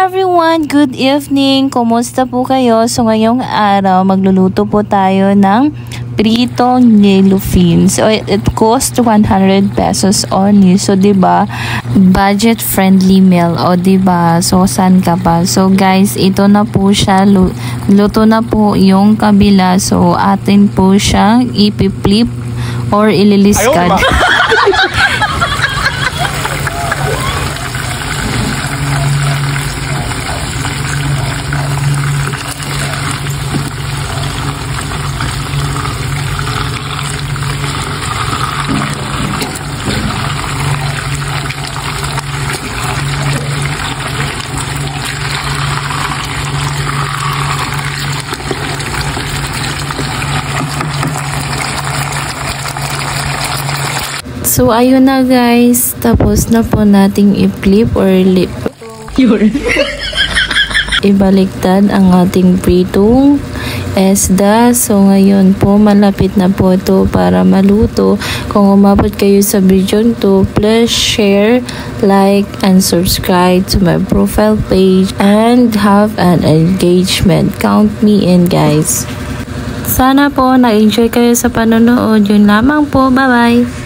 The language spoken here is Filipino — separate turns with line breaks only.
everyone! Good evening! Kumusta po kayo? So ngayong araw, magluluto po tayo ng pritong yellowfin. So it costs 100 pesos only. So 'di ba? Budget friendly meal. O 'di ba? So saan ka pa? So guys, ito na po siya. Luto na po yung kabila. So atin po siyang ipi-flip or ililiskad. So, ayun na guys. Tapos na po nating i-flip or ibaliktad ang ating pritong isda. So, ngayon po, malapit na po ito para maluto. Kung umabot kayo sa video to, please share, like, and subscribe to my profile page and have an engagement. Count me in, guys. Sana po na-enjoy kayo sa panonood. Yun lamang po. Bye-bye!